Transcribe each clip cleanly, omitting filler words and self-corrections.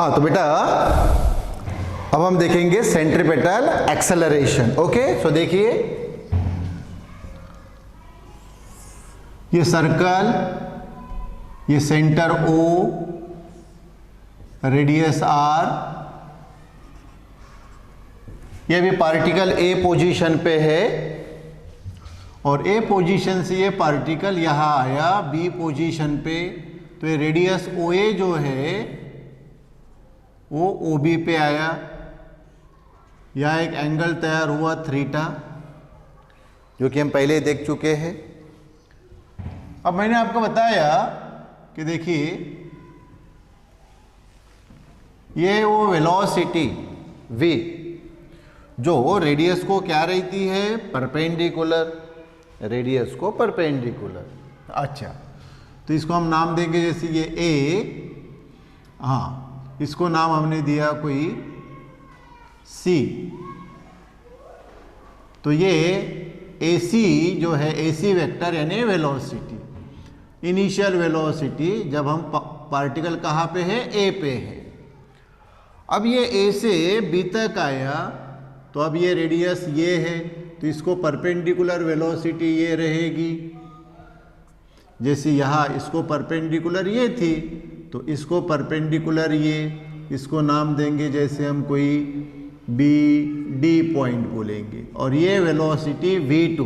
हाँ तो बेटा अब हम देखेंगे सेंट्रीपेटल एक्सेलरेशन। ओके, सो देखिए ये सर्कल, ये सेंटर O, रेडियस R, ये भी पार्टिकल A पोजीशन पे है और A पोजीशन से ये पार्टिकल यहाँ आया B पोजीशन पे, तो ये रेडियस OA जो है वो OB पे आया, यहाँ एक एंगल तैयार हुआ थीटा, जो कि हम पहले देख चुके हैं। अब मैंने आपको बताया कि देखिए ये वो वेलोसिटी v जो रेडियस को क्या रहती है, परपेंडिकुलर, रेडियस को परपेंडिकुलर। अच्छा, तो इसको हम नाम देंगे जैसे ये a, हाँ इसको नाम हमने दिया कोई c, तो ये AC जो है AC वेक्टर यानी वेलोसिटी, इनिशियल वेलोसिटी जब हम पार्टिकल कहाँ पे है, A पे है। अब ये A से B तक आया तो अब ये रेडियस ये है, तो इसको परपेंडिकुलर वेलोसिटी ये रहेगी। जैसे यहाँ इसको परपेंडिकुलर ये थी तो इसको परपेंडिकुलर ये, इसको नाम देंगे जैसे हम कोई BD पॉइंट बोलेंगे, और ये वेलोसिटी V2,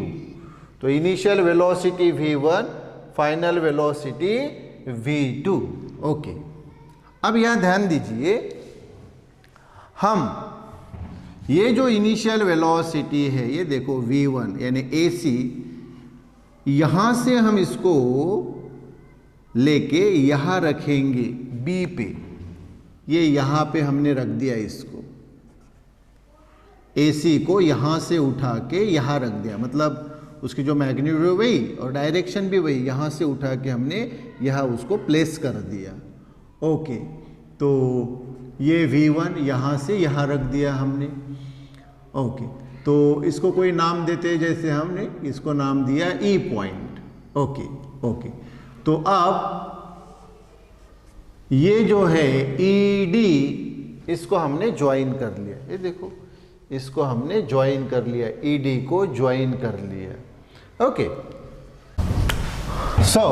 तो initial velocity V1, final velocity V2। Okay, अब यहाँ ध्यान दीजिए, हम ये जो इनिशियल वेलोसिटी है ये देखो V1 यानी AC, यहाँ से हम इसको लेके यहाँ रखेंगे B पे, ये यहाँ पे हमने रख दिया, इसको AC को यहाँ से उठा के यहाँ रख दिया, मतलब उसकी जो मैग्नीट्यूड वही और डायरेक्शन भी वही, यहाँ से उठा के हमने यहाँ उसको प्लेस कर दिया। ओके, तो ये V1 यहाँ से यहाँ रख दिया हमने। ओके, तो इसको कोई नाम देते, जैसे हमने इसको नाम दिया E पॉइंट। ओके ओके, तो अब ये जो है ED, इसको हमने ज्वाइन कर लिया, ये देखो इसको हमने ज्वाइन कर लिया, ED को ज्वाइन कर लिया। ओके, सो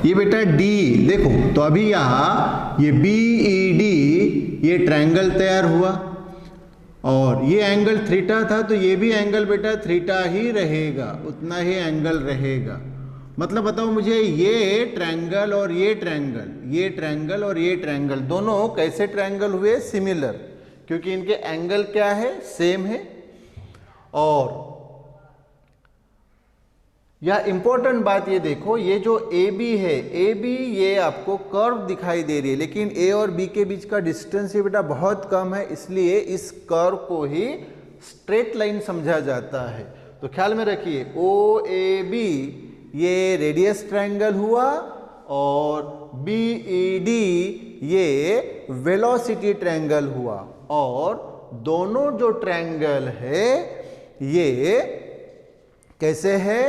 ये बेटा D देखो, तो अभी यहाँ ये BED ये ट्रायंगल तैयार हुआ और ये एंगल थीटा था, तो ये भी एंगल बेटा थीटा ही रहेगा, उतना ही एंगल रहेगा। मतलब बताओ मुझे, ये ट्रायंगल और ये ट्रायंगल, ये ट्रायंगल और ये ट्रायंगल दोनों कैसे ट्रायंगल हुए, सिमिलर, क्योंकि इनके एंगल क्या है, सेम है। और यह इंपॉर्टेंट बात ये देखो, ये जो AB है, AB ये आपको कर्व दिखाई दे रही है, लेकिन A और B के बीच का डिस्टेंस ये बेटा बहुत कम है, इसलिए इस कर्व को ही स्ट्रेट लाइन समझा जाता है। तो ख्याल में रखिए, OAB ये रेडियस ट्रायंगल हुआ और BED ये वेलोसिटी ट्रायंगल हुआ, और दोनों जो ट्रायंगल है ये कैसे है,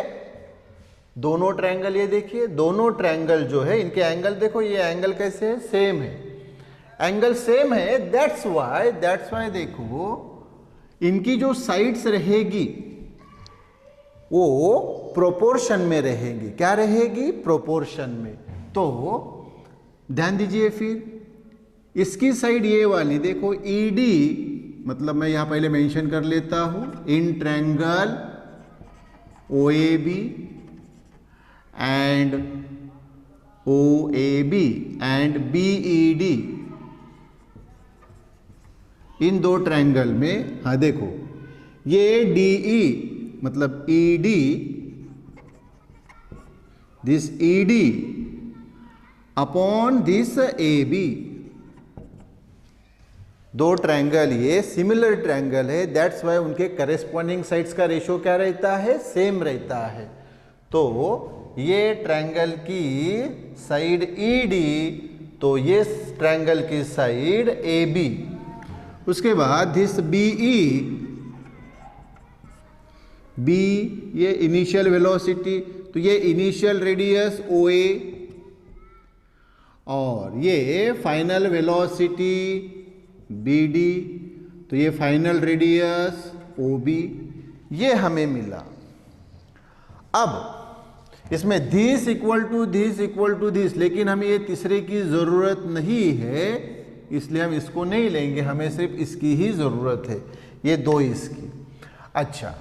दोनों ट्रायंगल ये देखिए, दोनों ट्रायंगल जो है इनके एंगल देखो, ये एंगल कैसे है, सेम है, एंगल सेम है। दैट्स वाई देखो इनकी जो साइड्स रहेगी वो प्रोपोर्शन में रहेगी। क्या रहेगी, प्रोपोर्शन में। तो ध्यान दीजिए, फिर इसकी साइड ये वाली देखो ED, मतलब मैं यहां पहले मेंशन कर लेता हूं, in triangle OAB and OAB and BED, इन दो ट्रायंगल में, हाँ देखो ये DE मतलब ED, this ED upon this AB, दो ट्रायंगल ये सिमिलर ट्रायंगल है, दैट्स वाई उनके करेस्पॉन्डिंग साइड्स का रेशियो क्या रहता है, सेम रहता है। तो ये ट्रायंगल की साइड ED, तो ये ट्रायंगल की साइड AB, उसके बाद दिस BE, B ये इनिशियल वेलोसिटी, तो ये इनिशियल रेडियस OA, और ये फाइनल वेलोसिटी BD, तो ये फाइनल रेडियस OB, ये हमें मिला। अब इसमें दिस इक्वल टू दिस, लेकिन हमें ये तीसरे की ज़रूरत नहीं है, इसलिए हम इसको नहीं लेंगे, हमें सिर्फ इसकी ही ज़रूरत है, ये दो इसकी। अच्छा,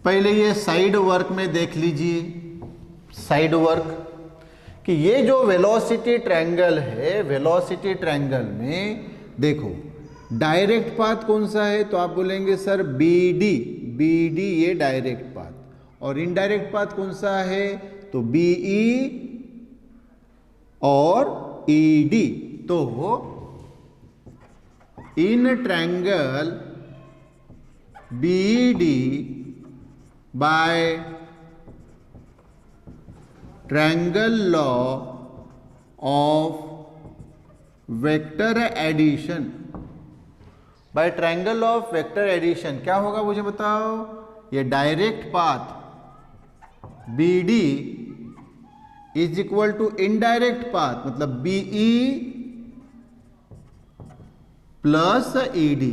पहले ये साइड वर्क में देख लीजिए, साइड वर्क कि ये जो वेलोसिटी ट्रायंगल है, वेलोसिटी ट्रायंगल में देखो डायरेक्ट पाथ कौन सा है, तो आप बोलेंगे सर BD ये डायरेक्ट पाथ, और इनडायरेक्ट पाथ कौन सा है, तो BE और ED। तो in triangle BD by triangle law of vector addition, by triangle of vector addition क्या होगा मुझे बताओ, ये direct path BD is equal to indirect path, मतलब BE प्लस ED।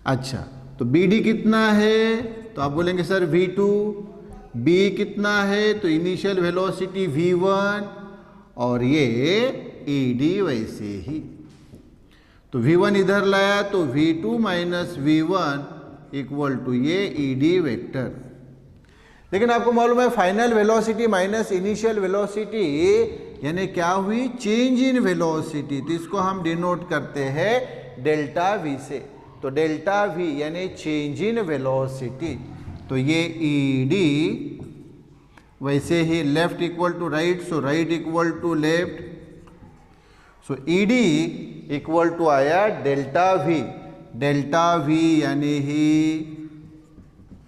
अच्छा, तो BD कितना है, तो आप बोलेंगे सर V2, B कितना है, तो इनिशियल वेलोसिटी V1, और ये ED वैसे ही, तो V1 इधर लाया तो V2 minus V1 equal to ये ED वेक्टर। लेकिन आपको मालूम है final velocity minus initial velocity यानी क्या हुई, चेंज इन वेलोसिटी, तो इसको हम डिनोट करते हैं डेल्टा V से, तो डेल्टा V यानी चेंज इन वेलोसिटी, तो ये ED वैसे ही left equal to right, so right equal to left, so ED equal to आया डेल्टा V यानी ही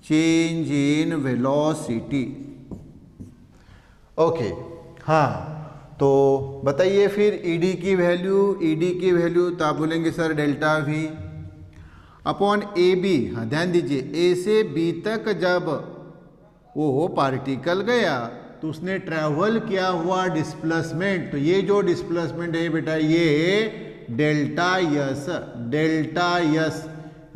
चेंज इन वेलोसिटी। ओके, हाँ, तो बताइए फिर ED की वैल्यू, तो आप बोलेंगे sir delta V upon AB। हाँ, ध्यान दीजिए, A से B तक जब वो पार्टिकल गया तो उसने ट्रैवल किया हुआ डिस्प्लेसमेंट, तो ये जो डिस्प्लेसमेंट है बेटा ये डेल्टा S,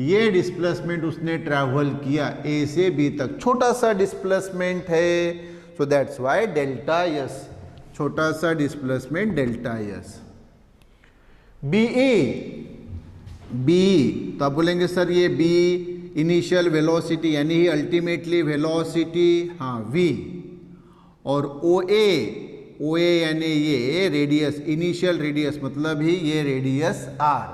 ये डिस्प्लेसमेंट उसने ट्रैवल किया A से B तक, छोटा सा डिस्प्लेसमेंट है, so that's why delta S, छोटा सा डिस्प्लेसमेंट डेल्टा S। BE, तो आप बोलेंगे सर ये B इनिशियल वेलोसिटी यानी ही अल्टीमेटली वेलोसिटी, हाँ V, और OA यानी ये रेडियस, इनिशियल रेडियस मतलब ही ये रेडियस R,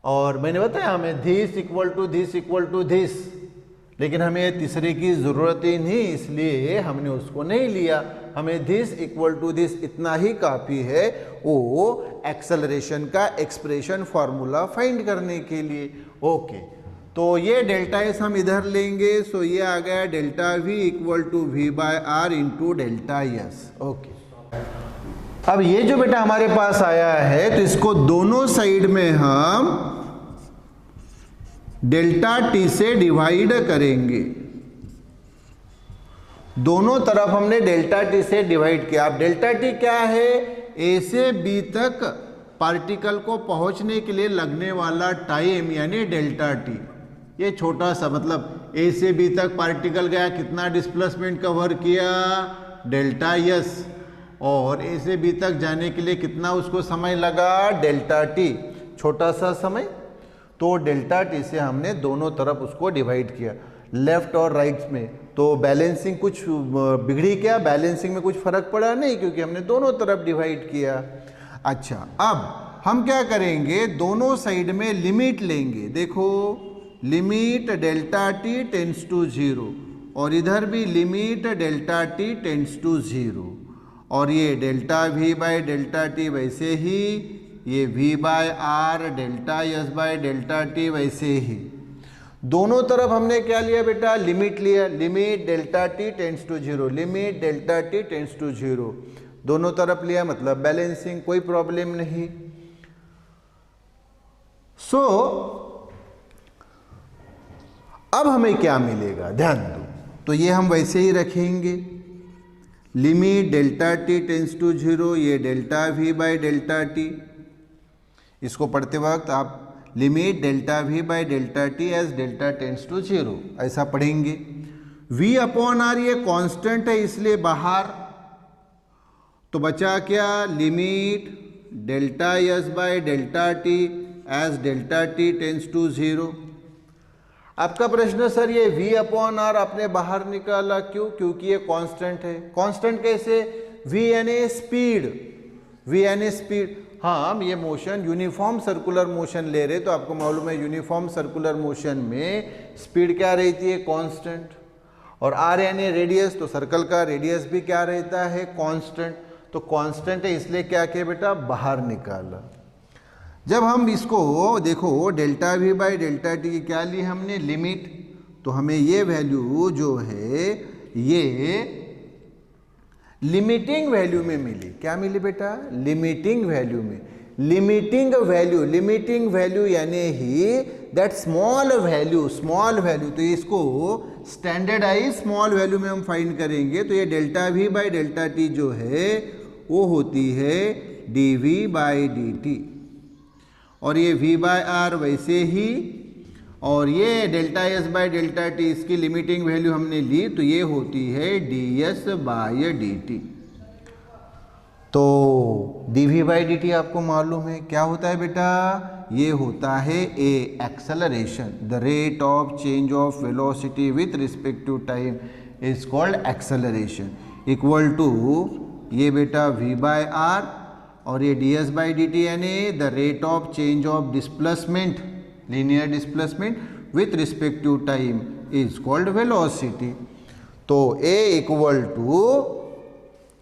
और मैंने बताया हमें दिस इक्वल टू दिस, लेकिन हमें तीसरे की ज़रूरत ही नहीं, इसलिए हमने उसको नहीं लिया, हमें दिस इक्वल टू दिस इतना ही काफ़ी है वो एक्सेलरेशन का एक्सप्रेशन फॉर्मूला फाइंड करने के लिए। ओके, तो ये डेल्टा S हम इधर लेंगे, सो ये आ गया delta V equal to V by R into delta S। Okay, अब ये जो बेटा हमारे पास आया है, तो इसको दोनों साइड में हम डेल्टा T से डिवाइड करेंगे, दोनों तरफ हमने डेल्टा T से डिवाइड किया। अब डेल्टा T क्या है, A से B तक पार्टिकल को पहुंचने के लिए लगने वाला टाइम यानी डेल्टा T, ये छोटा सा, मतलब A से B तक पार्टिकल गया, कितना डिस्प्लेसमेंट कवर किया, डेल्टा S, और A से B तक जाने के लिए कितना उसको समय लगा, डेल्टा T, छोटा सा समय, तो डेल्टा T से हमने दोनों तरफ उसको डिवाइड किया, लेफ्ट और राइट में, तो बैलेंसिंग कुछ बिगड़ी क्या, बैलेंसिंग में कुछ फर्क पड़ा नहीं, क्योंकि हमने दोनों तरफ डिवाइड किया। अच्छा, अब हम क्या करेंगे, दोनों साइड में लिमिट लेंगे, देखो limit delta T tends to 0, और इधर भी limit delta T tends to 0, और ये delta V by delta T वैसे ही, ये V by R, delta S by delta T वैसे ही, दोनों तरफ हमने क्या लिया बेटा, लिमिट लिया, limit delta T tends to 0, limit delta T tends to 0, दोनों तरफ लिया, मतलब बैलेंसिंग, कोई प्रॉब्लम नहीं। सो अब हमें क्या मिलेगा, ध्यान दो, तो ये हम वैसे ही रखेंगे, limit delta T tends to 0, ये delta V by delta T. इसको पढ़ते वक्त आप limit delta V by delta T as delta tends to 0 ऐसा पढ़ेंगे। v अपॉन आर ये कांस्टेंट है इसलिए बाहर, तो बचा क्या, limit delta S by delta T as delta T tends to 0। आपका प्रश्न सर ये v अपॉन आर आपने बाहर निकाला क्यों? क्योंकि ये कांस्टेंट है। कांस्टेंट कैसे? v यानी स्पीड, v यानी स्पीड। हाँ, हम ये मोशन यूनिफॉर्म सर्कुलर मोशन ले रहे, तो आपको मालूम है यूनिफॉर्म सर्कुलर मोशन में स्पीड क्या रहती है, कांस्टेंट। और r यानी रेडियस, तो सर्कल का रेडियस भी क्या रहता है, कांस्टेंट। तो कांस्टेंट है इसलिए क्या किया बेटा, बाहर निकाला। जब हम इसको देखो delta V by delta T की क्या ली हमने, लिमिट, तो हमें ये वैल्यू जो है ये लिमिटिंग वैल्यू में मिली। क्या मिली बेटा, लिमिटिंग वैल्यू में। लिमिटिंग वैल्यू यानी ही दैट स्मॉल वैल्यू, तो इसको स्टैंडर्डाइज स्मॉल वैल्यू में हम फाइंड करेंगे। तो ये delta V by delta T जो है वो होती है D V by D T, और ये v बाय आर वैसे ही, और ये delta S by delta T इसकी लिमिटिंग वैल्यू हमने ली, तो ये होती है D S by D T. तो D V by D T आपको मालूम है क्या होता है बेटा, ये होता है A acceleration, the rate of change of velocity with respect to time is called acceleration, equal to ये बेटा v बाय आर, और ये D S by D T यानी the rate of change of displacement, linear displacement with respect to time is called velocity. तो a equal to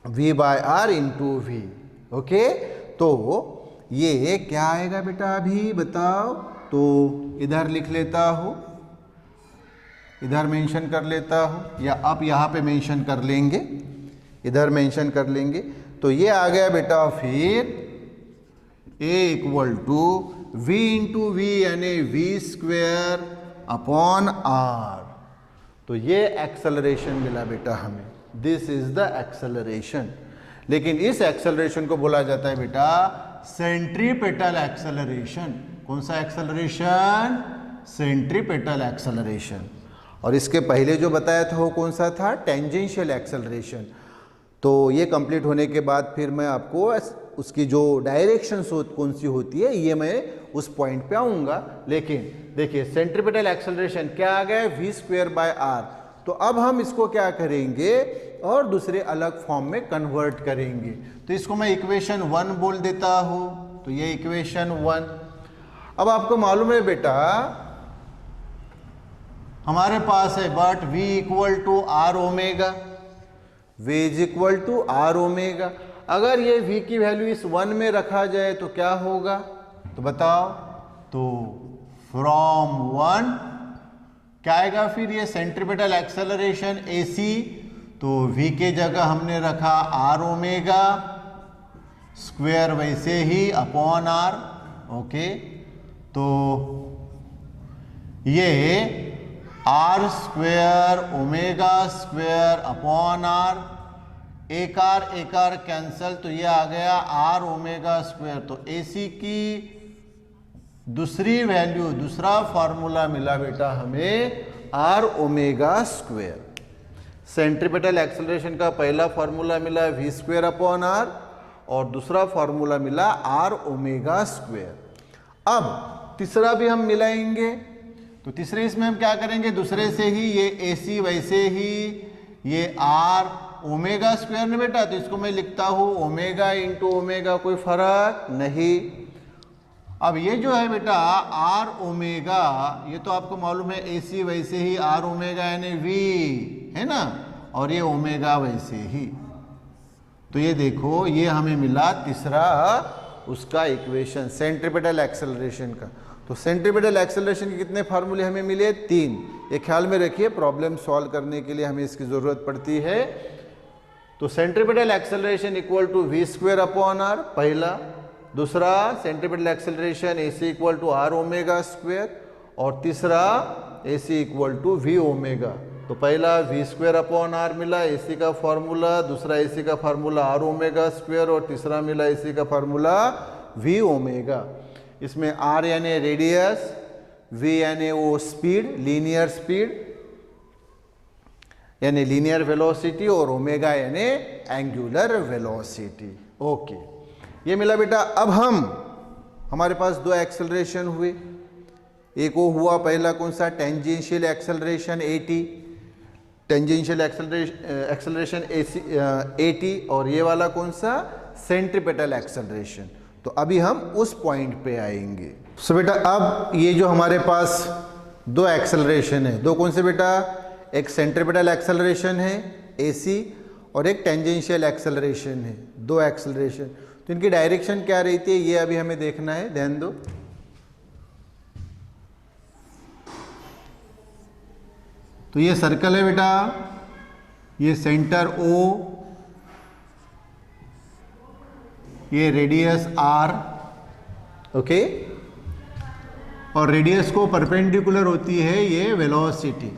v by R into V. Okay, तो ये क्या आएगा बेटा अभी बताओ, तो इधर लिख लेता हूँ, इधर मेंशन कर लेता हूँ, या आप यहाँ पे मेंशन कर लेंगे, इधर मेंशन कर लेंगे। तो ये आ गया बेटा फिर a equal to v into V यानी v स्क्वेयर अपॉन r। तो ये एक्सेलरेशन मिला बेटा हमें, दिस इज द एक्सेलरेशन। लेकिन इस एक्सेलरेशन को बोला जाता है बेटा सेंट्रीपेटल एक्सेलरेशन। कौन सा एक्सेलरेशन, सेंट्रीपेटल एक्सेलरेशन। और इसके पहले जो बताया था वो कौन सा था, टेंजेंशियल एक्सेलरेशन। तो ये कंप्लीट होने के बाद फिर मैं आपको उसकी जो डायरेक्शन कौन सी होती है ये मैं उस पॉइंट पे आऊँगा। लेकिन देखिए सेंट्रीपेटल एक्सेलरेशन क्या आ गया, वी स्क्वेयर बाय आर। तो अब हम इसको क्या करेंगे और दूसरे अलग फॉर्म में कन्वर्ट करेंगे। तो इसको मैं इक्वेशन 1 बोल देता हूँ, तो ये इक्वेशन 1। अब आपको मालूम है बेटा हमारे पास है but v equal to R omega, v is equal to R omega. अगर ये v की वैल्यू इस 1 में रखा जाए तो क्या होगा, तो बताओ। तो फ्रॉम 1 क्या आएगा फिर, ये सेंट्रीपेटल एक्सेलरेशन ac, तो v के जगह हमने रखा आर ओमेगा स्क्वायर, वैसे ही अपॉन आर। ओके, तो ये R square omega square upon R, एक आर कैंसल, तो ये आ गया आर ओमेगा स्क्वेयर। तो AC की दूसरी वैल्यू, दूसरा फॉर्मूला मिला बेटा हमें R omega square. Centripetal acceleration का पहला फॉर्मूला मिला v स्क्वेयर अपॉन आर, और दूसरा फॉर्मूला मिला आर ओमेगा स्क्वेयर। अब तीसरा भी हम मिलाएंगे, तो तीसरे इसमें हम क्या करेंगे, दूसरे से ही ये AC वैसे ही ये आर ओमेगा स्क्वायर ने बेटा, तो इसको मैं लिखता हूँ ओमेगा इंटू ओमेगा, कोई फर्क नहीं। अब ये जो है बेटा आर ओमेगा, ये तो आपको मालूम है AC वैसे ही आर ओमेगा यानी V है ना, और ये ओमेगा वैसे ही। तो ये देखो ये हमें मिला तीसरा उसका इक्वेशन सेंट्रीपेटल एक्सेलरेशन का। तो सेंट्रीपेटल एक्सेलरेशन के कितने फार्मूले हमें मिले, 3। ये ख्याल में रखिए, प्रॉब्लम सॉल्व करने के लिए हमें इसकी ज़रूरत पड़ती है। तो centripetal acceleration equal to V square upon R पहला, दूसरा centripetal acceleration AC equal to R omega square, और तीसरा AC equal to V omega. तो पहला v² मिला AC का फॉर्मूला, दूसरा AC का फार्मूला r⍵² और तीसरा मिला AC का फार्मूला v⍵। इसमें r यानी रेडियस, v यानी वो स्पीड, लीनियर स्पीड यानी लीनियर वेलोसिटी, और ओमेगा यानी एंगुलर वेलोसिटी। ओके, ये मिला बेटा। अब हमारे पास दो एक्सेलरेशन हुए। एक वो हुआ पहला कौन सा, tangential acceleration AT, tangential acceleration AT, और ये वाला कौन सा, सेंट्रीपेटल एक्सेलरेशन। तो अभी हम उस पॉइंट पे आएंगे। सो बेटा अब ये जो हमारे पास दो एक्सेलरेशन है, दो कौन से बेटा, एक सेंट्रीपेटल एक्सेलरेशन है AC और एक टेंजेंशियल एक्सेलरेशन है, दो एक्सेलरेशन। तो इनकी डायरेक्शन क्या रहती है ये अभी हमें देखना है, ध्यान दो। तो ये सर्कल है बेटा, ये सेंटर O, ये रेडियस R, ओके, और रेडियस को परपेंडिकुलर होती है ये वेलोसिटी।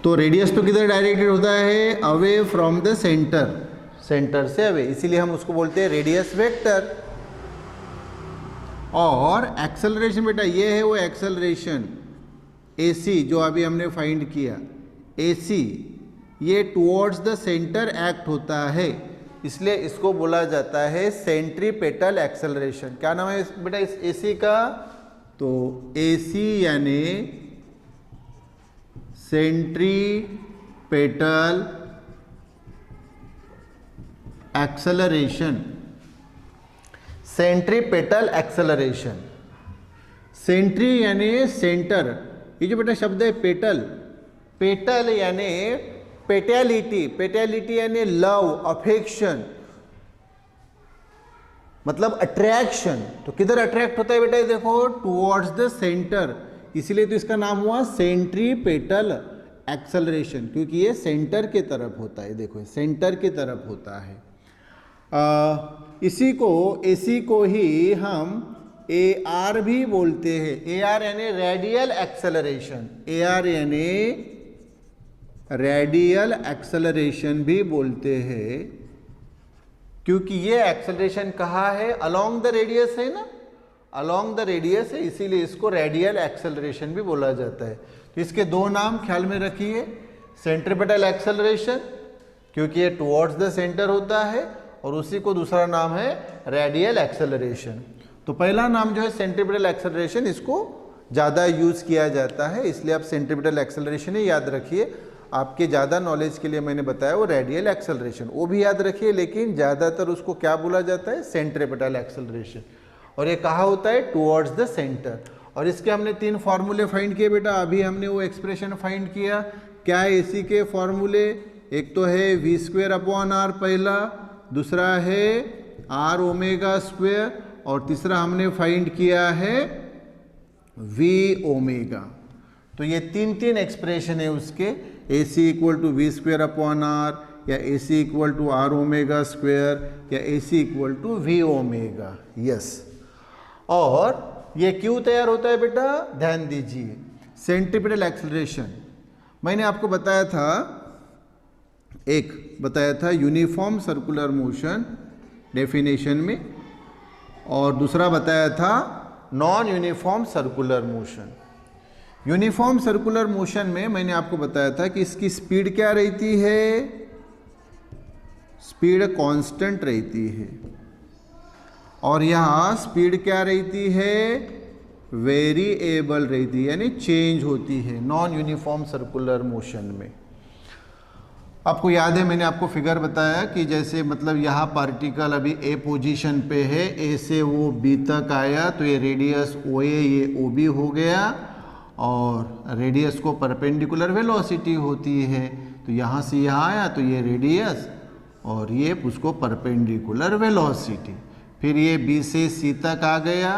तो रेडियस तो किधर डायरेक्टेड होता है, away from the centre, centre से अवे, इसीलिए हम उसको बोलते हैं रेडियस वेक्टर। और एक्सेलरेशन बेटा ये है वो एक्सेलरेशन AC जो अभी हमने फाइंड किया, AC ये टुवर्ड्स द सेंटर एक्ट होता है, इसलिए इसको बोला जाता है सेंट्रीपेटल एक्सेलरेशन। क्या नाम है बेटा इस AC का, तो AC यानी सेंट्रीपेटल एक्सेलरेशन, सेंट्रीपेटल एक्सेलरेशन। सेंट्री यानी सेंटर, ये जो बेटा शब्द है पेटल, पेटल यानी पेटैलिटी, पेटैलिटी यानी लव, अफेक्शन, मतलब अट्रैक्शन। तो किधर अट्रैक्ट होता है बेटा, ये देखो टुवर्ड्स द सेंटर, इसीलिए तो इसका नाम हुआ सेंट्रीपेटल एक्सेलरेशन, क्योंकि ये सेंटर के तरफ होता है। देखो सेंटर की तरफ होता है। इसी को AC को ही हम AR भी बोलते हैं। AR यानी रेडियल एक्सेलरेशन, AR यानी रेडियल एक्सेलरेशन भी बोलते हैं, क्योंकि ये एक्सेलरेशन कहाँ है, अलोंग द रेडियस है ना, अलोंग द रेडियस है, इसीलिए इसको रेडियल एक्सेलरेशन भी बोला जाता है। तो इसके दो नाम ख्याल में रखिए, सेंट्रीपेटल एक्सेलरेशन क्योंकि ये टुवर्ड्स द सेंटर होता है, और उसी को दूसरा नाम है रेडियल एक्सेलरेशन। तो पहला नाम जो है सेंट्रीपेटल एक्सेलरेशन, इसको ज़्यादा यूज़ किया जाता है, इसलिए आप सेंट्रीपेटल एक्सेलरेशन ही याद रखिए। आपके ज़्यादा नॉलेज के लिए मैंने बताया वो रेडियल एक्सेलरेशन, वो भी याद रखिए, लेकिन ज़्यादातर उसको क्या बोला जाता है, सेंट्रीपेटल एक्सेलरेशन। और ये कहाँ होता है, टुवर्ड्स द सेंटर। और इसके हमने तीन फार्मूले फाइंड किए बेटा, अभी हमने वो एक्सप्रेशन फाइंड किया। क्या है AC के फॉर्मूले, एक तो है v²/r पहला, दूसरा है r⍵², और तीसरा हमने फाइंड किया है v⍵। तो ये तीन एक्सप्रेशन है उसके, AC = v²/r, या AC = r⍵², या AC = v⍵। यस, और ये क्यों तैयार होता है बेटा, ध्यान दीजिए। सेंट्रीपेटल एक्सेलरेशन मैंने आपको बताया था, एक बताया था यूनिफॉर्म सर्कुलर मोशन डेफिनेशन में, और दूसरा बताया था non uniform circular motion. Uniform circular motion में मैंने आपको बताया था कि इसकी स्पीड क्या रहती है, स्पीड कांस्टेंट रहती है, और यहाँ स्पीड क्या रहती है, वेरिएबल रहती है, यानी चेंज होती है नॉन यूनिफॉर्म सर्कुलर मोशन में। आपको याद है मैंने आपको फिगर बताया कि जैसे मतलब यहाँ पार्टिकल अभी A पोजीशन पे है, A से वो B तक आया, तो ये रेडियस OA ये OB हो गया, और रेडियस को परपेंडिकुलर वेलोसिटी होती है, तो यहाँ से यहाँ आया तो ये रेडियस और ये उसको परपेंडिकुलर वेलोसिटी। फिर ये B से C तक आ गया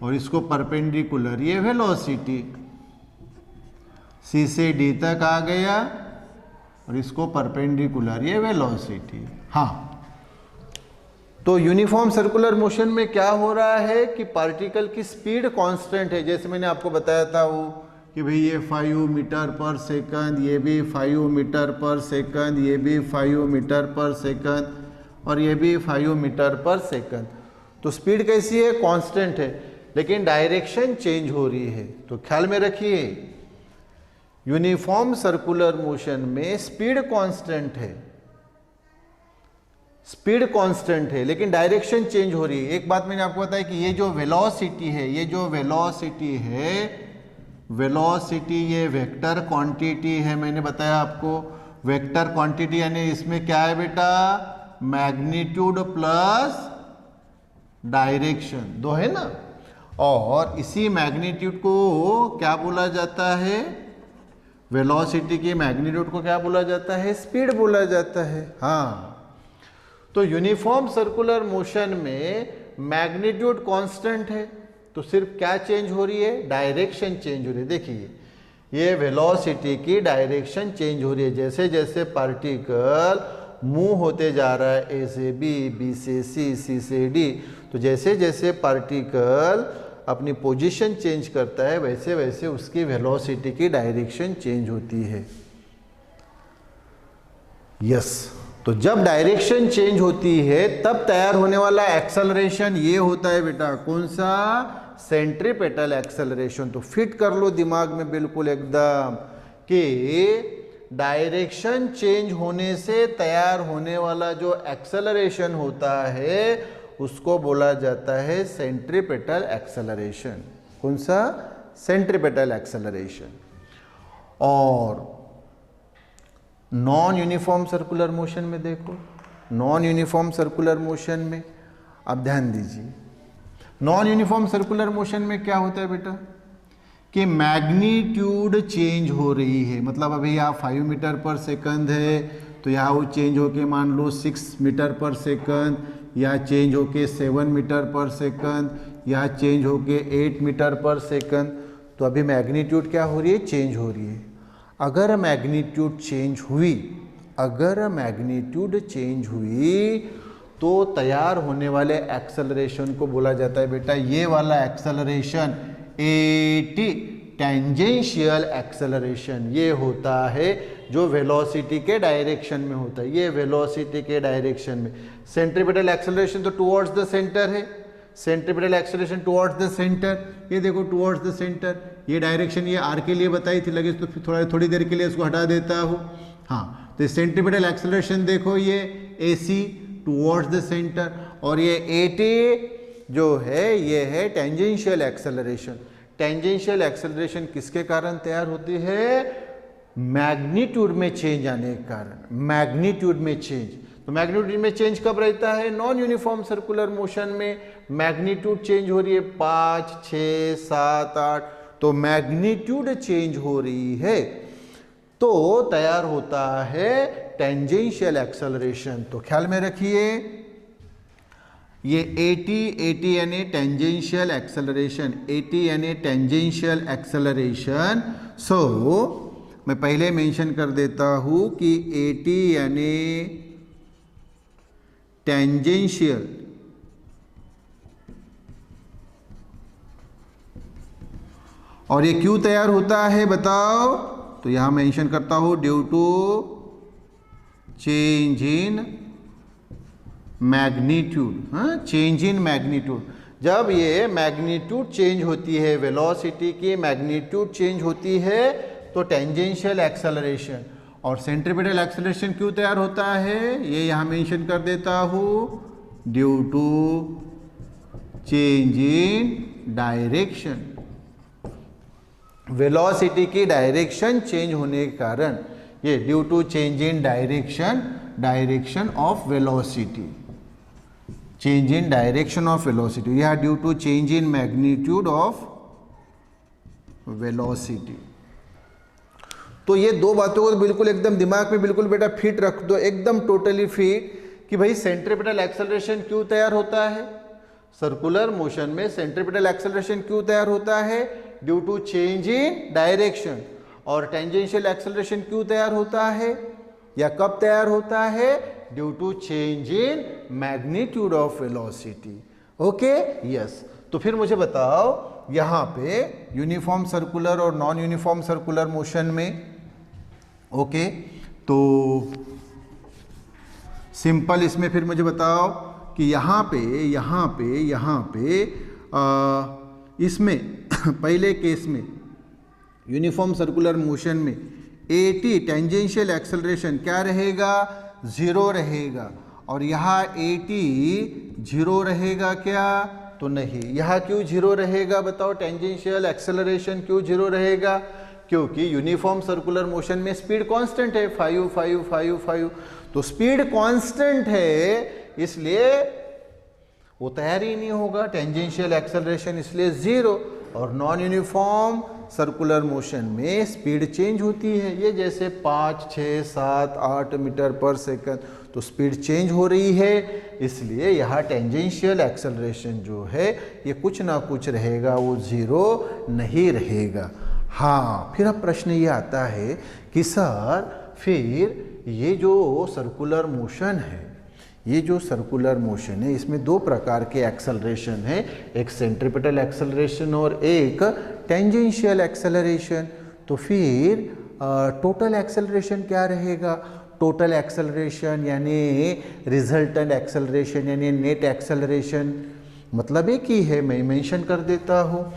और इसको परपेंडिकुलर ये वेलोसिटी, C से D तक आ गया और इसको परपेंडिकुलर ये वेलोसिटी। हाँ, तो यूनिफॉर्म सर्कुलर मोशन में क्या हो रहा है कि पार्टिकल की स्पीड कांस्टेंट है, जैसे मैंने आपको बताया था वो कि भाई ये 5 मीटर पर सेकंड, ये भी 5 मीटर पर सेकंड, ये भी 5 मीटर पर सेकंड और ये भी 5 मीटर पर सेकंड। तो स्पीड कैसी है? कांस्टेंट है, लेकिन डायरेक्शन चेंज हो रही है। तो ख्याल में रखिए, यूनिफॉर्म सर्कुलर मोशन में स्पीड कांस्टेंट है, स्पीड कांस्टेंट है, लेकिन डायरेक्शन चेंज हो रही है। एक बात मैंने आपको बताया कि ये जो वेलोसिटी है, ये जो वेलोसिटी है, वेलोसिटी ये वेक्टर क्वांटिटी है। मैंने बताया आपको वेक्टर क्वांटिटी यानी इसमें क्या है बेटा? मैग्नीट्यूड प्लस डायरेक्शन, दो है ना। और इसी मैग्नीट्यूड को क्या बोला जाता है? वेलोसिटी की मैग्नीट्यूड को क्या बोला जाता है? स्पीड बोला जाता है। हाँ, तो यूनिफॉर्म सर्कुलर मोशन में मैग्नीट्यूड कांस्टेंट है, तो सिर्फ क्या चेंज हो रही है? डायरेक्शन चेंज हो रही है। देखिए, ये वेलोसिटी की डायरेक्शन चेंज हो रही है। जैसे जैसे पार्टिकल मूव होते जा रहा है, ए से बी, बी से सी, सी से डी, तो जैसे जैसे पार्टिकल अपनी पोजीशन चेंज करता है, वैसे वैसे उसकी वेलोसिटी की डायरेक्शन चेंज होती है। यस, तो जब डायरेक्शन चेंज होती है तब तैयार होने वाला एक्सेलरेशन ये होता है बेटा, कौन सा? Centripetal acceleration. तो फिट कर लो दिमाग में बिल्कुल एकदम कि डायरेक्शन चेंज होने से तैयार होने वाला जो एक्सेलरेशन होता है उसको बोला जाता है सेंट्रीपेटल एक्सेलरेशन। कौन सा? Centripetal acceleration. और नॉन यूनिफॉर्म सर्कुलर मोशन में देखो, नॉन यूनिफॉर्म सर्कुलर मोशन में अब ध्यान दीजिए, नॉन यूनिफॉर्म सर्कुलर मोशन में क्या होता है बेटा कि मैग्नीट्यूड चेंज हो रही है। मतलब अभी यहाँ 5 मीटर पर सेकंड है, तो यहाँ वो चेंज होके मान लो 6 मीटर पर सेकंड, या चेंज होके 7 मीटर पर सेकंड, या चेंज होके 8 मीटर पर सेकंड। तो अभी मैग्नीट्यूड क्या हो रही है? चेंज हो रही है। अगर मैग्नीट्यूड चेंज हुई, अगर मैग्नीट्यूड चेंज हुई तो तैयार होने वाले एक्सेलरेशन को बोला जाता है बेटा, ये वाला एक्सेलरेशन एटी टेंजेंशियल एक्सेलरेशन। ये होता है जो वेलोसिटी के डायरेक्शन में होता है, ये वेलोसिटी के डायरेक्शन में। सेंट्रीपेटल एक्सेलरेशन तो टुवर्ड्स द सेंटर है, centripetal acceleration towards the centre, ये देखो टुवर्ड्स द सेंटर। ये डायरेक्शन ये आर के लिए बताई थी, लगे तो फिर थोड़ी देर के लिए इसको हटा देता हूँ। हाँ, तो सेंट्रीपेटल एक्सेलरेशन देखो, ये AC टुवर्ड्स द सेंटर, और ये AT जो है ये है टेंजेंशियल एक्सेलरेशन। टेंजेंशियल एक्सेलरेशन किसके कारण तैयार होती है? मैग्नीट्यूड में चेंज आने के कारण, मैग्नीट्यूड में चेंज। तो मैग्नीट्यूड में चेंज कब रहता है? नॉन यूनिफॉर्म सर्कुलर मोशन में मैग्नीट्यूड चेंज हो रही है 5, 6, 7, 8, तो मैग्नीट्यूड चेंज हो रही है तो तैयार होता है टेंजेंशियल एक्सेलरेशन। तो ख्याल में रखिए, ये AT यानी टेंजेंशियल एक्सेलरेशन, AT यानी टेंजेंशियल एक्सेलरेशन। सो मैं पहले मेंशन कर देता हूं कि AT यानी टेंजेंशियल और ये क्यों तैयार होता है बताओ? तो यहां मेंशन करता हूं due to change in magnitude. हाँ, चेंज इन मैग्नीट्यूड। जब ये मैग्नीट्यूड चेंज होती है, वेलोसिटी की मैग्नीट्यूड चेंज होती है तो टेंजेंशियल एक्सेलरेशन। और सेंट्रीपेटल एक्सेलरेशन क्यों तैयार होता है? ये यहां मेंशन कर देता हूं, due to change in direction. Velocity की डायरेक्शन चेंज होने के कारण ये due to change in direction, direction of velocity, change in direction of velocity, यह due to change in magnitude of velocity. तो ये दो बातों को बिल्कुल एकदम दिमाग में बिल्कुल बेटा फिट रख दो, एकदम टोटली फिट, कि भाई सेंट्रीपेटल एक्सेलरेशन क्यों तैयार होता है? सर्कुलर मोशन में सेंट्रीपेटल एक्सेलरेशन क्यों तैयार होता है? Due to change in direction. और टेंजेंशियल एक्सेलरेशन क्यों तैयार होता है या कब तैयार होता है? Due to change in magnitude of velocity. Okay, yes. तो फिर मुझे बताओ यहाँ पे यूनिफॉर्म सर्कुलर और नॉन यूनिफॉर्म सर्कुलर मोशन में, ओके, तो सिंपल इसमें फिर मुझे बताओ कि यहाँ पे इसमें पहले केस में यूनिफॉर्म सर्कुलर मोशन में AT टेंजेंशियल एक्सेलरेशन क्या रहेगा, 0 रहेगा, और यहाँ AT 0 रहेगा क्या, तो नहीं। यहाँ क्यों 0 रहेगा बताओ, टेंजेंशियल एक्सेलरेशन क्यों 0 रहेगा, क्योंकि यूनिफॉर्म सर्कुलर मोशन में स्पीड कांस्टेंट है 5 5 5 5, तो स्पीड कांस्टेंट है इसलिए वो तैयार ही नहीं होगा, टेंजेंशियल एक्सेलरेशन इसलिए 0। और नॉन यूनिफॉर्म सर्कुलर मोशन में स्पीड चेंज होती है, ये जैसे 5 6 7 8 मीटर पर सेकंड, तो स्पीड चेंज हो रही है, इसलिए यहाँ टेंजेंशियल एक्सेलरेशन जो है ये कुछ ना कुछ रहेगा, वो 0 नहीं रहेगा। हाँ, फिर अब प्रश्न ये आता है कि सर फिर ये जो सर्कुलर मोशन है, ये जो सर्कुलर मोशन है इसमें दो प्रकार के एक्सेलरेशन है, एक सेंट्रीपिटल एक्सेलरेशन और एक टेंजेंशियल एक्सेलरेशन। तो फिर टोटल एक्सेलरेशन क्या रहेगा, टोटल एक्सेलरेशन यानी रिजल्टेंट एक्सेलरेशन यानी नेट एक्सेलरेशन, मतलब एक ही है, मैं मेंशन कर देता हूँ।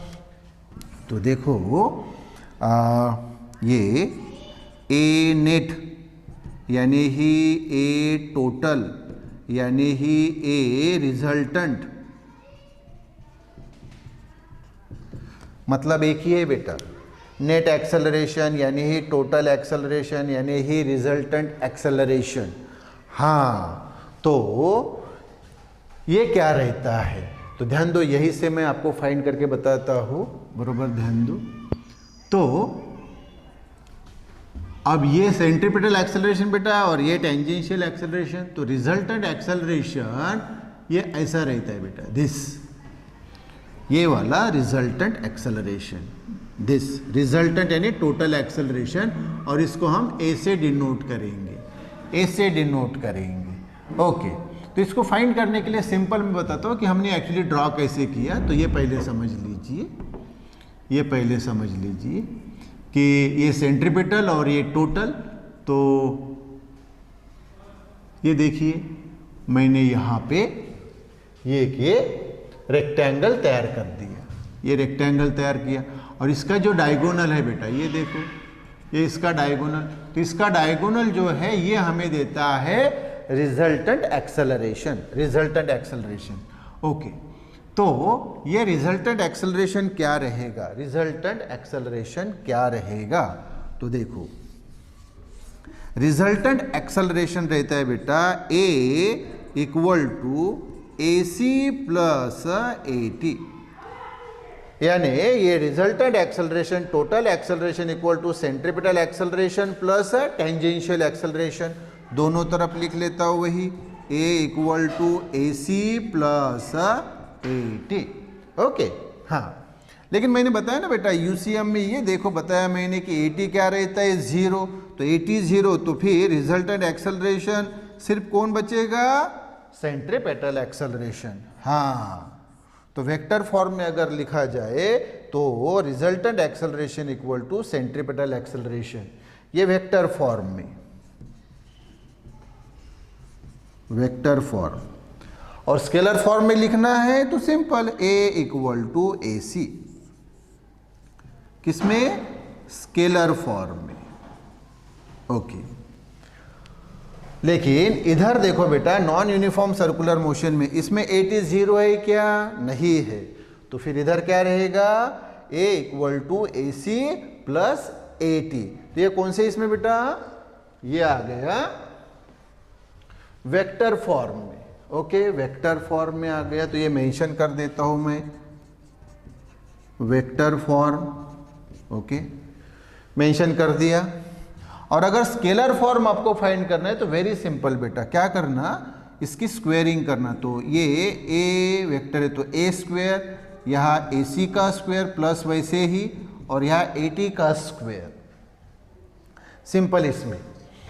तो देखो ये ए नेट यानी ही ए टोटल यानी ही ए रिजल्टेंट, मतलब एक ही है बेटा। नेट एक्सेलरेशन यानी ही टोटल एक्सेलरेशन यानी ही रिजल्टेंट एक्सेलरेशन। हाँ, तो ये क्या रहता है, तो ध्यान दो, यही से मैं आपको फाइंड करके बताता हूँ, बरोबर ध्यान दो। तो अब ये सेंट्रीपिटल एक्सेलरेशन बेटा और ये टेंजेंशियल एक्सेलरेशन, तो रिजल्टेंट एक्सेलरेशन ये ऐसा रहता है बेटा, दिस, ये वाला रिजल्टेंट एक्सेलरेशन, दिस रिजल्टेंट यानी टोटल एक्सेलरेशन, और इसको हम ए से डिनोट करेंगे, ए से डिनोट करेंगे। ओके, तो इसको फाइंड करने के लिए सिंपल मैं बताता हूँ कि हमने एक्चुअली ड्रॉ कैसे किया। तो ये पहले समझ लीजिए, ये पहले समझ लीजिए कि ये सेंट्रीपिटल और ये टोटल, तो ये देखिए मैंने यहाँ पे ये रेक्टेंगल तैयार कर दिया, ये रेक्टेंगल तैयार किया, और इसका जो डायगोनल है बेटा ये देखो, ये इसका डायगोनल, तो इसका डायगोनल जो है ये हमें देता है resultant acceleration, resultant acceleration. Okay, तो ये रिजल्टेंट एक्सेलरेशन क्या रहेगा, रिजल्टेंट एक्सेलरेशन क्या रहेगा, तो देखो रिजल्टेंट एक्सेलरेशन रहता है बेटा A equal to AC plus AT, यानी ये resultant acceleration total acceleration equal to centripetal acceleration plus tangential acceleration, दोनों तरफ लिख लेता हूँ वही, A equal to AC plus AT। Okay, हाँ, लेकिन मैंने बताया ना बेटा UCM में, ये देखो बताया मैंने कि AT क्या रहता है 0, तो AT 0, तो फिर रिजल्टेंट एक्सेलरेशन सिर्फ कौन बचेगा, सेंट्रीपिटल एक्सेलरेशन। हाँ, तो वेक्टर फॉर्म में अगर लिखा जाए तो resultant acceleration equal to centripetal acceleration, ये वेक्टर फॉर्म में, वेक्टर फॉर्म। और स्केलर फॉर्म में लिखना है तो simple A equal to AC, किसमें, स्केलर फॉर्म में। ओके, लेकिन इधर देखो बेटा नॉन यूनिफॉर्म सर्कुलर मोशन में इसमें AT 0 है क्या, नहीं है, तो फिर इधर क्या रहेगा, A equal to AC plus AT, तो ये कौन से इसमें बेटा, ये आ गया वेक्टर फॉर्म में। ओके, वेक्टर फॉर्म में आ गया, तो ये मेंशन कर देता हूं मैं, वेक्टर फॉर्म। ओके, मेंशन कर दिया। और अगर स्केलर फॉर्म आपको फाइंड करना है तो वेरी सिंपल बेटा, क्या करना, इसकी स्क्वेयरिंग करना। तो ये ए वेक्टर है तो A स्क्वेयर, यहाँ AC का स्क्वेयर प्लस वैसे ही, और यहाँ AT का स्क्वेयर, सिंपल इसमें।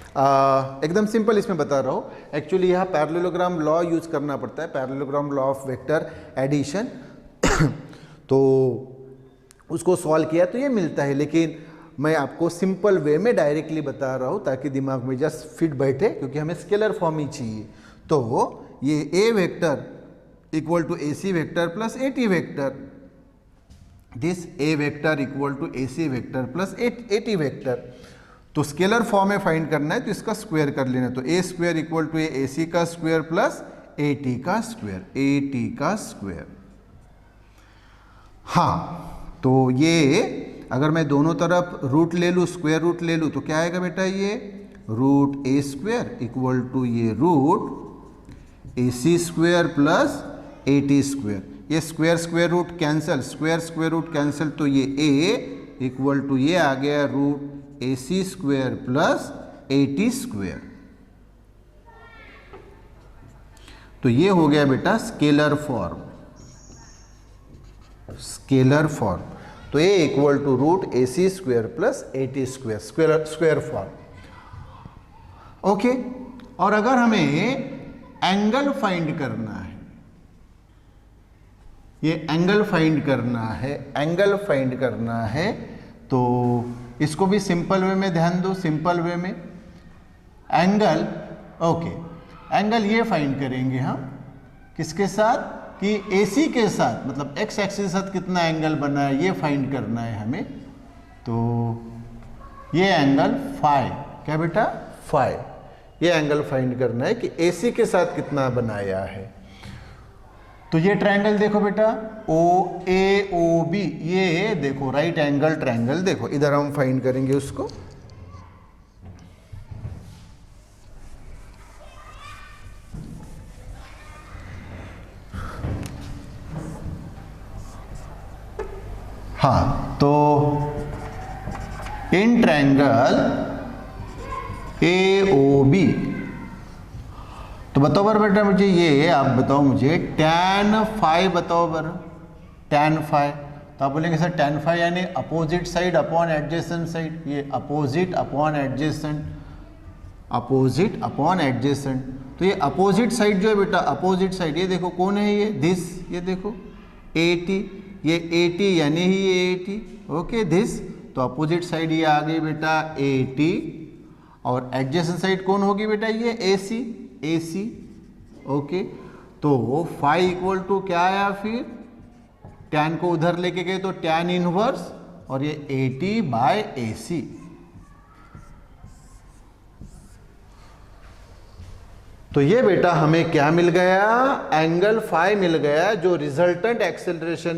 एकदम सिंपल इसमें बता रहा हूँ। एक्चुअली यहाँ पैरेललोग्राम लॉ यूज करना पड़ता है, parallelogram law of vector addition. तो उसको सॉल्व किया तो ये मिलता है, लेकिन मैं आपको सिंपल वे में डायरेक्टली बता रहा हूँ ताकि दिमाग में जस्ट फिट बैठे, क्योंकि हमें स्केलर फॉर्म ही चाहिए। तो ये A vector equal to A C vector plus A T vector, this A vector equal to A C vector plus A T vector. तो स्केलर फॉर्म में फाइंड करना है तो इसका स्क्वायर कर लेना, तो A square equal to A C का स्क्वायर प्लस ए टी का स्क्वायर, ए टी का स्क्वायर। हाँ, तो ये अगर मैं दोनों तरफ रूट ले लूँ, स्क्वायर रूट ले लूँ, तो क्या आएगा बेटा, ये root A square equal to ये root A C square plus A T square. ये square square root cancel, square square root cancel, तो ये ए इक्वल टू ये आ गया root A C square plus A T square. तो ये हो गया बेटा स्केलर फॉर्म, स्केलर फॉर्म। तो A equal to root A C square plus A T square, square form. Okay, और अगर हमें एंगल फाइंड करना है, ये एंगल फाइंड करना है, एंगल फाइंड करना है, तो इसको भी सिंपल वे में ध्यान दो, सिंपल वे में एंगल, ओके, एंगल ये फाइंड करेंगे हम किसके साथ, कि AC के साथ, मतलब x एक्सिस के साथ कितना एंगल बना है ये फाइंड करना है हमें। तो ये एंगल फाई, क्या बेटा, फाई, ये एंगल फाइंड करना है कि AC के साथ कितना बनाया है। तो ये ट्रायंगल देखो बेटा, OAOB, ये देखो राइट एंगल ट्रायंगल, देखो इधर हम फाइंड करेंगे उसको। हाँ, तो इन ट्रायंगल AOB, तो बताओ बर बेटा मुझे, ये आप बताओ मुझे tan फाई बताओ बर, tan फाई। तो आप बोलेंगे सर tan फाई यानी opposite side upon adjacent side, ये opposite upon adjacent, opposite upon adjacent. तो ये अपोजिट साइड जो है बेटा, अपोजिट साइड ये देखो कौन है, ये दिस, ये देखो AT, ये AT यानी ही ये AT, ओके दिस। तो अपोजिट साइड ये आ गई बेटा AT, और एडजेसेंट साइड कौन होगी बेटा, ये AC, ओके। तो फाई इक्वल टू क्या आया, फिर टैन को उधर लेके गए तो टैन इनवर्स, और ये AT बाय AC। तो ये बेटा हमें क्या मिल गया, एंगल फाई मिल गया, जो रिजल्टेंट एक्सेलरेशन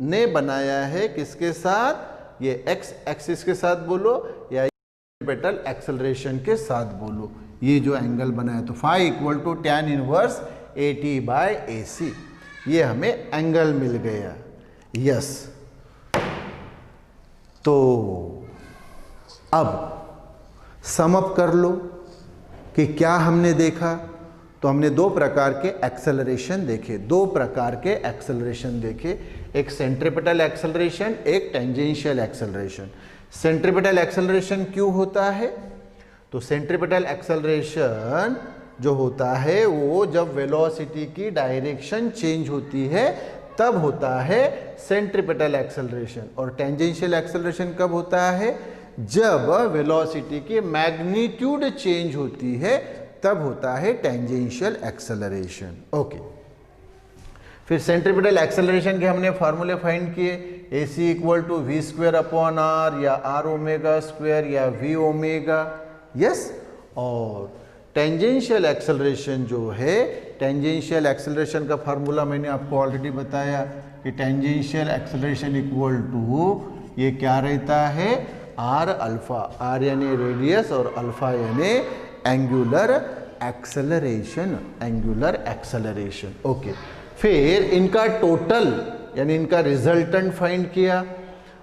ने बनाया है किसके साथ, ये x एक्सिस के साथ बोलो या सेंट्रीपेटल एक्सेलरेशन के साथ बोलो, ये जो एंगल बनाया। तो phi equal to tan inverse AT by AC, ये हमें एंगल मिल गया। यस, तो अब सम अप कर लो कि क्या हमने देखा। तो हमने दो प्रकार के एक्सेलरेशन देखे, दो प्रकार के एक्सेलरेशन देखे, एक सेंट्रीपेटल एक्सेलरेशन, एक टेंजेंशियल एक्सेलरेशन। सेंट्रीपेटल एक्सेलरेशन क्यों होता है, तो सेंट्रीपेटल एक्सेलरेशन जो होता है वो जब वेलोसिटी की डायरेक्शन चेंज होती है तब होता है सेंट्रीपेटल एक्सेलरेशन, और टेंजेंशियल एक्सेलरेशन कब होता है, जब वेलोसिटी की मैग्नीट्यूड चेंज होती है तब होता है टेंजेंशियल एक्सेलरेशन। ओके, फिर सेंट्रीपेटल एक्सेलरेशन के हमने फार्मूले फाइंड किए, AC equal to V square upon R, या आर ओमेगा स्क्वायर, या वी ओमेगा। यस, और टेंजेंशियल एक्सेलरेशन जो है, टेंजेंशियल एक्सेलरेशन का फार्मूला मैंने आपको ऑलरेडी बताया कि टेंजेंशियल एक्सेलरेशन इक्वल टू ये क्या रहता है, आर अल्फा, आर यानी रेडियस और अल्फा यानी angular acceleration, angular acceleration. Okay, फिर इनका टोटल यानी इनका रिजल्टेंट फाइंड किया।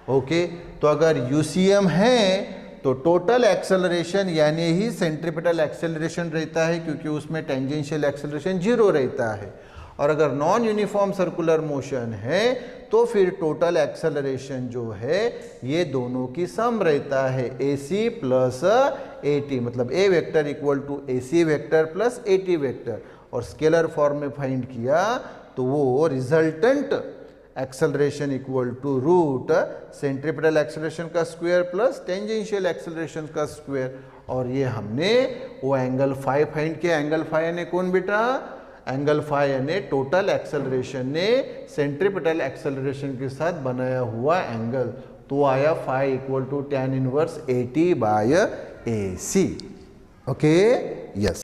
ओके, तो अगर यूसीएम है तो टोटल एक्सेलरेशन यानी ही सेंट्रीपेटल एक्सेलरेशन रहता है, क्योंकि उसमें टेंजेंशियल एक्सेलरेशन जीरो रहता है। और अगर नॉन यूनिफॉर्म सर्कुलर मोशन है तो फिर टोटल एक्सेलरेशन जो है ये दोनों की सम रहता है, AC प्लस AT, मतलब A vector equal to AC vector plus AT vector. और स्केलर फॉर्म में फाइंड किया तो वो resultant acceleration equal to root centripetal acceleration का स्क्वायर प्लस टेंजेंशियल एक्सेलरेशन का स्क्वायर। और ये हमने वो एंगल फाई फाइंड किया। एंगल फाई यानी कौन बेटा? एंगल फाई यानी टोटल एक्सेलरेशन ने सेंट्रीपिटल एक्सेलरेशन के साथ बनाया हुआ एंगल, तो आया phi equal to tan inverse AT by AC। Okay, yes.